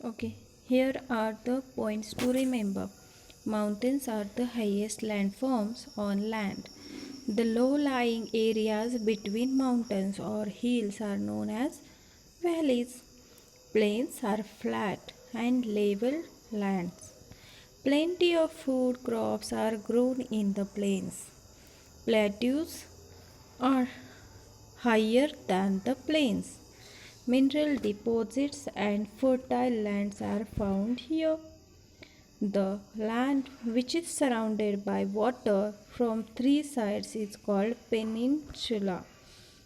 Okay, here are the points to remember. Mountains are the highest landforms on land. The low-lying areas between mountains or hills are known as valleys. Plains are flat and level lands. Plenty of food crops are grown in the plains. Plateaus are higher than the plains. Mineral deposits and fertile lands are found here. The land which is surrounded by water from three sides is called peninsula.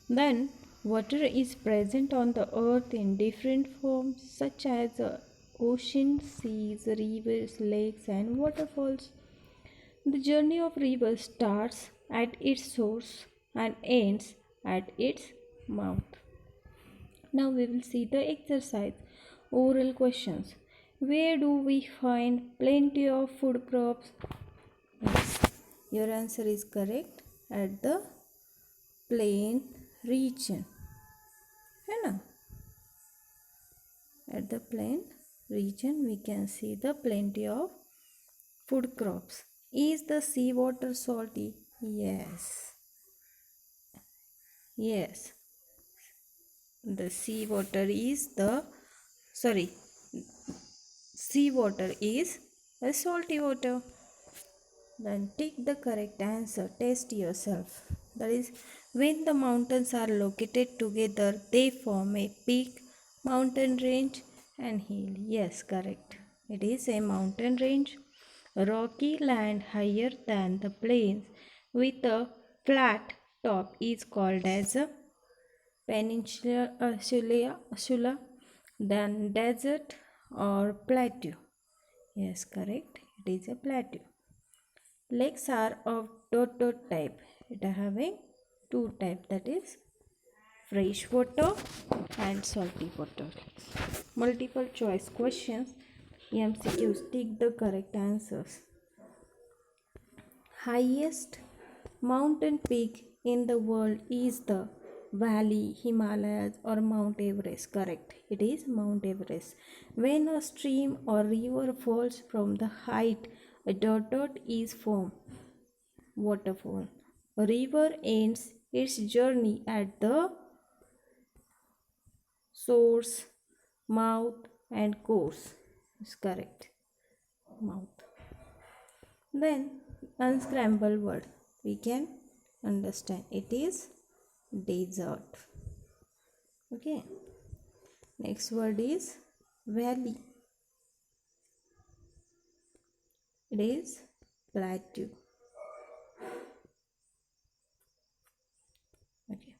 Then water is present on the earth in different forms such as oceans, seas, rivers, lakes and waterfalls. The journey of river starts at its source and ends at its mouth. Now we will see the exercise. Oral questions. Where do we find plenty of food crops? Yes, your answer is correct. At the plain region. है ना? At the plain region we can see the plenty of food crops. Is the seawater salty? Yes. Yes. The seawater is seawater is a salty water. Then take the correct answer. Test yourself. That is, when the mountains are located together, they form a peak, mountain range, and hill. Yes, correct. It is a mountain range. Rocky land higher than the plains with a flat top is called as a peninsula, then desert or plateau. Yes, correct. It is a plateau. Lakes are of dot type. It having two type, that is fresh water and salty water. Multiple choice questions. MCQs. Take the correct answers. Highest mountain peak in the world is the valley, Himalayas or Mount Everest. Correct. It is Mount Everest. When a stream or river falls from the height, a dot is formed. Waterfall. A river ends its journey at the source, mouth and course. Is correct. Mouth. Then unscramble word. We can understand. It is desert. Okay. Next word is valley. It is plateau. Okay.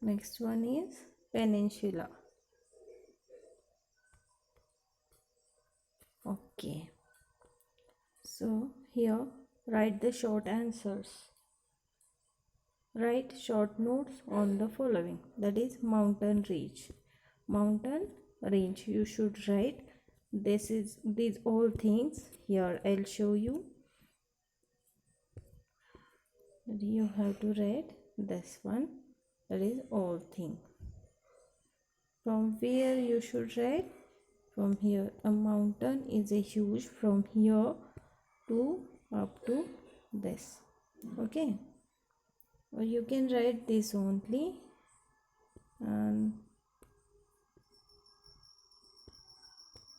Next one is peninsula. Okay. So here write the short answers. Write short notes on the following. That is mountain range. Mountain range. You should write these all things here. I'll show you. You have to write this one. That is all thing. From where you should write? From here. A mountain is a huge from here to up to this. Okay. Or you can write this only, and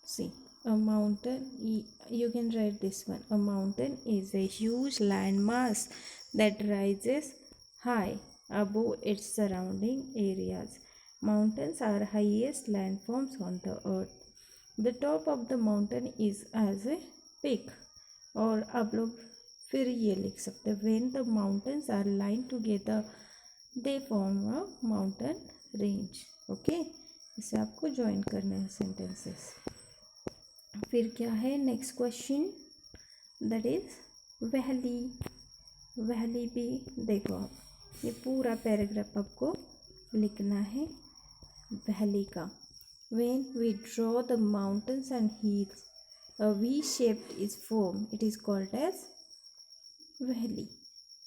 see, a mountain, you can write this one. A mountain is a huge landmass that rises high above its surrounding areas. Mountains are highest landforms on the earth. The top of the mountain is as a peak or above फिर except when the mountains are lined together they form a mountain range. Okay, इसे आपको join करना है sentences. फिर क्या है next question, that is valley. valley भी देखो आप, ये पूरा पैराग्राफ आपको लिखना है valley का. When we draw the mountains and hills, a V shaped is formed. It is called as valley.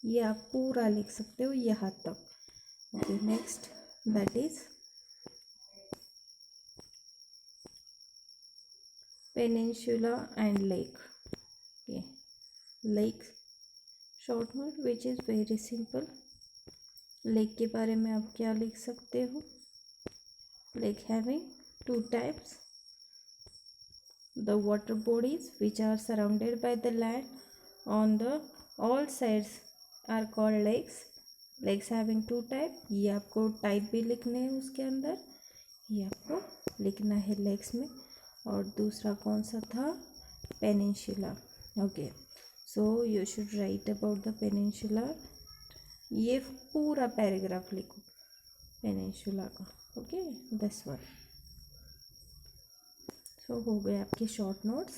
ये आप पूरा लिख सकते हो यहाँ तक. Okay, next, that is peninsula and lake. Okay, lake short note which is very simple. Lake के बारे में आप क्या लिख सकते हो? Lake having two types: the water bodies which are surrounded by the land on the all sides are called lakes. Lakes having two type. ये आपको टाइप भी लिखने हैं उसके अंदर, ये आपको लिखना है लेक्स में. और दूसरा कौन सा था? Peninsula. Okay, so you should write about the peninsula. ये पूरा पैराग्राफ लिखो पेनिनसुला का. Okay, this one. सो हो गए आपके short notes.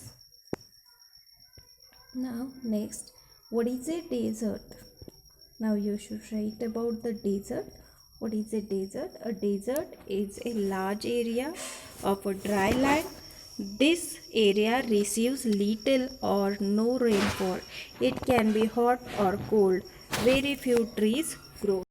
Now next, what is a desert? Now you should write about the desert. What is a desert? A desert is a large area of a dry land. This area receives little or no rainfall. It can be hot or cold. Very few trees grow.